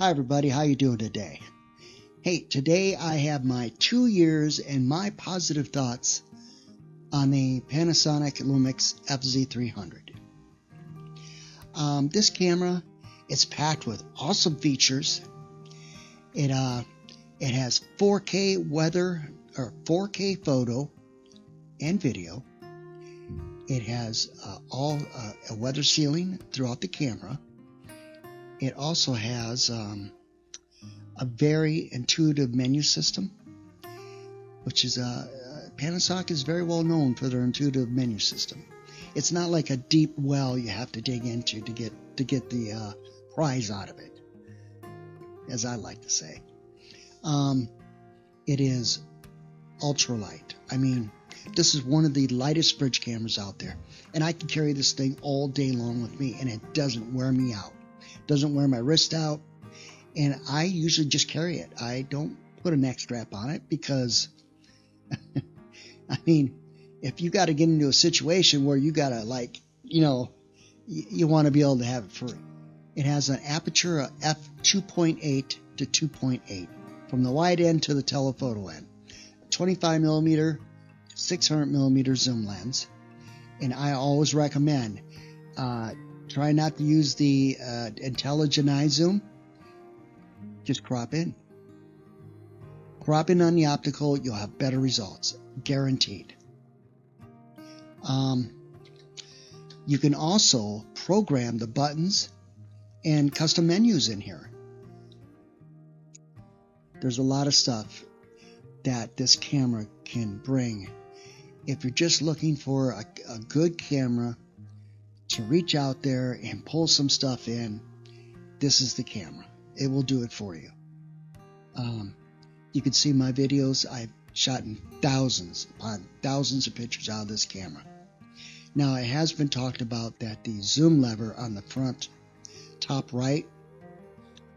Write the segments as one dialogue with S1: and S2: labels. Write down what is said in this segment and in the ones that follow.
S1: Hi everybody, how you doing today? Hey, today I have my 2 years and my positive thoughts on the Panasonic Lumix fz300. This camera is packed with awesome features. It has 4K weather or 4K photo and video. It has a weather sealing throughout the camera. It also has a very intuitive menu system, which is Panasonic is very well known for their intuitive menu system. It's not like a deep well you have to dig into to get the prize out of it, as I like to say. It is ultralight. I mean, this is one of the lightest fridge cameras out there, and I can carry this thing all day long with me, and it doesn't wear me out. Doesn't wear my wrist out, and I usually just carry it. I don't put a neck strap on it because I mean, if you got to get into a situation where you got to you want to be able to have it free. It has an aperture of f2.8 to 2.8 from the wide end to the telephoto end, 25 millimeter 600 millimeter zoom lens, and I always recommend try not to use the intelligent eye zoom. Just crop in. Crop in on the optical, you'll have better results. Guaranteed. You can also program the buttons and custom menus in here. There's a lot of stuff that this camera can bring. If you're just looking for a good camera to reach out there and pull some stuff in, this is the camera. It will do it for you. You can see my videos. I've shot thousands upon thousands of pictures out of this camera. Now, it has been talked about that the zoom lever on the front top right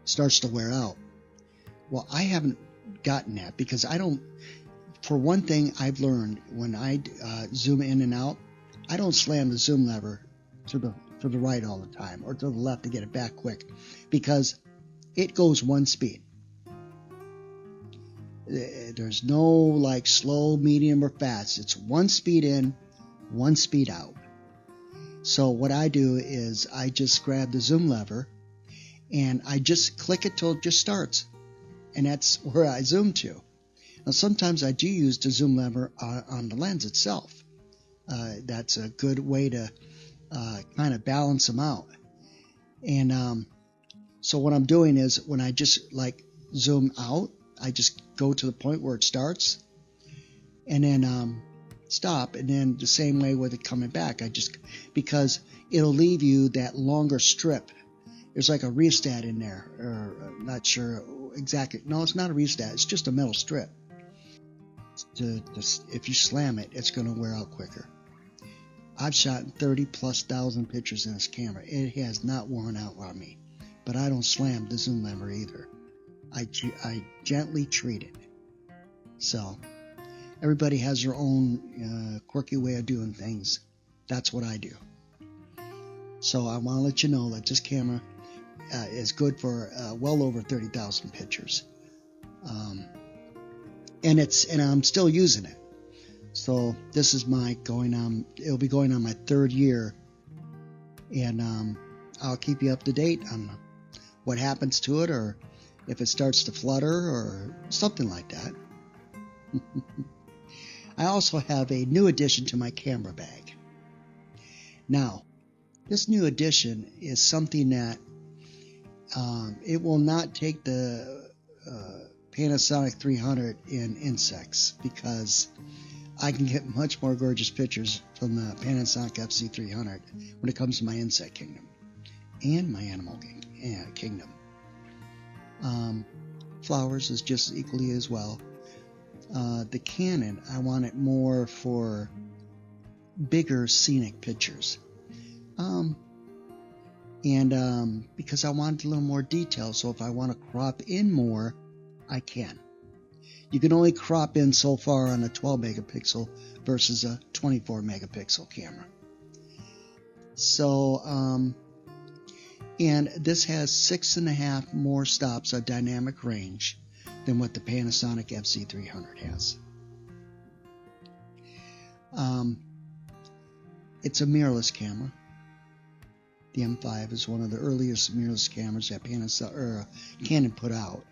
S1: starts to wear out. Well, I haven't gotten that because I don't. For one thing, I've learned when I zoom in and out, I don't slam the zoom lever to the right all the time or to the left to get it back quick, because it goes one speed. There's no like slow, medium, or fast. It's one speed in, one speed out. So what I do is I just grab the zoom lever and I just click it till it just starts, and that's where I zoom to. Now sometimes I do use the zoom lever on the lens itself. That's a good way to kind of balance them out. And so what I'm doing is when I just zoom out, I just go to the point where it starts and then stop, and then the same way with it coming back. Because it'll leave you that longer strip. There's like a rheostat in there, or not sure exactly. No, it's not a rheostat. It's just a metal strip. If you slam it, it's going to wear out quicker. I've shot 30,000+ pictures in this camera. It has not worn out on me. But I don't slam the zoom lever either. I gently treat it. So, everybody has their own quirky way of doing things. That's what I do. So, I want to let you know that this camera is good for well over 30,000 pictures. And I'm still using it. So this is it'll be going on my 3rd year, and I'll keep you up to date on what happens to it, or if it starts to flutter or something like that. I also have a new addition to my camera bag. Now, this new addition is something that it will not take the Panasonic 300 in insects, because I can get much more gorgeous pictures from the Panasonic fz300 when it comes to my insect kingdom and my animal kingdom. Flowers is just equally as well. The Canon, I want it more for bigger scenic pictures. Because I want a little more detail, so if I want to crop in more, I can. You can only crop in so far on a 12 megapixel versus a 24 megapixel camera. So And this has 6.5 more stops of dynamic range than what the Panasonic fz300 has. It's a mirrorless camera. The M5 is one of the earliest mirrorless cameras that Canon put out.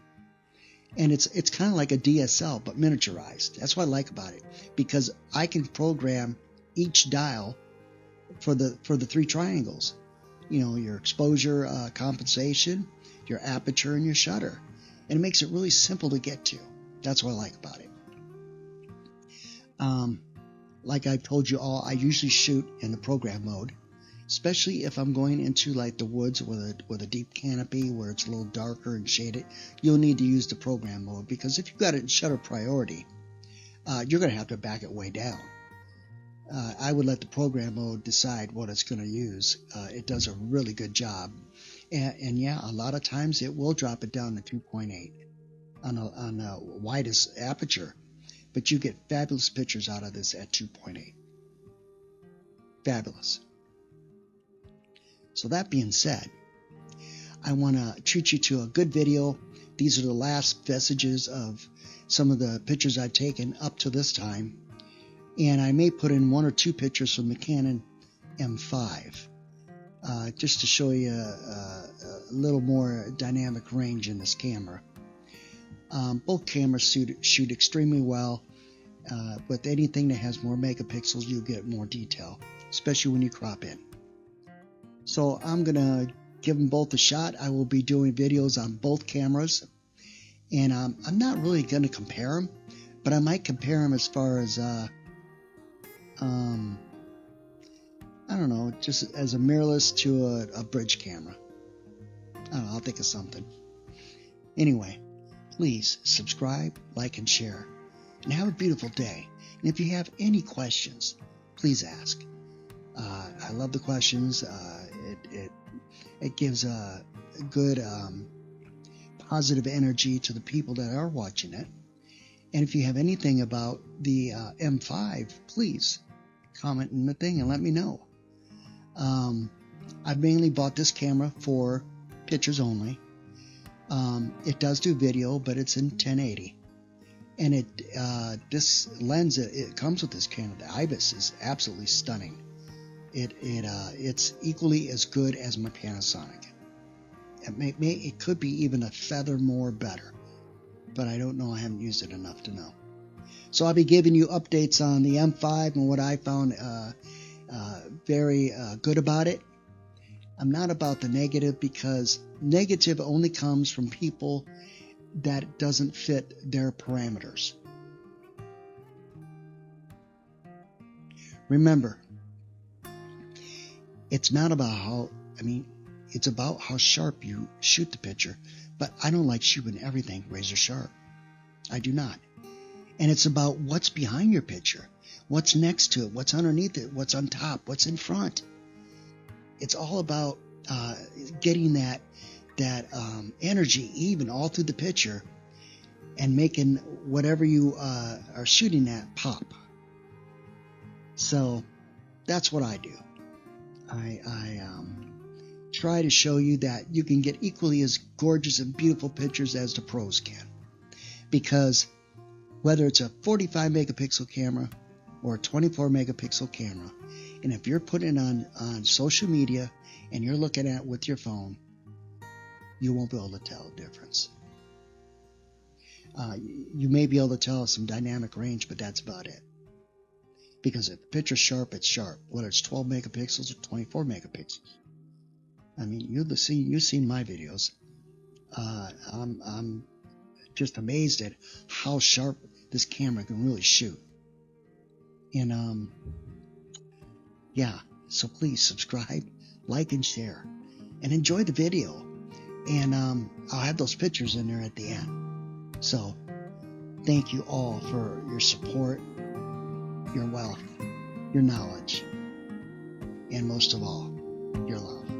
S1: And it's kind of like a DSL, but miniaturized. That's what I like about it, because I can program each dial for the 3 triangles. You know, your exposure, compensation, your aperture, and your shutter. And it makes it really simple to get to. That's what I like about it. Like I told you all, I usually shoot in the program mode, especially if I'm going into like the woods with a deep canopy where it's a little darker and shaded. You'll need to use the program mode, because if you've got it in shutter priority, you're going to have to back it way down. I would let the program mode decide what it's going to use. It does a really good job. And yeah, a lot of times it will drop it down to 2.8 on the widest aperture. But you get fabulous pictures out of this at 2.8. Fabulous. So that being said, I want to treat you to a good video. These are the last vestiges of some of the pictures I've taken up to this time. And I may put in 1 or 2 pictures from the Canon M5 just to show you a little more dynamic range in this camera. Both cameras shoot extremely well. With anything that has more megapixels, you get more detail, especially when you crop in. So I'm going to give them both a shot. I will be doing videos on both cameras. And I'm not really going to compare them, but I might compare them as far as, I don't know, just as a mirrorless to a bridge camera. I don't know, I'll think of something. Anyway, please subscribe, like, and share. And have a beautiful day. And if you have any questions, please ask. I love the questions. It gives a good positive energy to the people that are watching it. And if you have anything about the M5, please comment in the thing and let me know. I've mainly bought this camera for pictures only. It does do video, but it's in 1080. And this lens it comes with this camera, the IBIS, is absolutely stunning. It's equally as good as my Panasonic. It could be even a feather more better, but I don't know. I haven't used it enough to know. So I'll be giving you updates on the M5 and what I found very good about it. I'm not about the negative, because negative only comes from people that doesn't fit their parameters. Remember, it's not about it's about how sharp you shoot the picture, but I don't like shooting everything razor sharp. I do not. And it's about what's behind your picture, what's next to it, what's underneath it, what's on top, what's in front. It's all about getting that energy even all through the picture and making whatever you are shooting at pop. So that's what I do. I try to show you that you can get equally as gorgeous and beautiful pictures as the pros can, because whether it's a 45 megapixel camera or a 24 megapixel camera, and if you're putting it on social media and you're looking at it with your phone, you won't be able to tell the difference. You may be able to tell some dynamic range, but that's about it. Because if the picture's sharp, it's sharp, whether it's 12 megapixels or 24 megapixels. I mean, you've seen my videos. I'm just amazed at how sharp this camera can really shoot. And yeah, so please subscribe, like, and share, and enjoy the video. And I'll have those pictures in there at the end. So thank you all for your support, your wealth, your knowledge, and most of all, your love.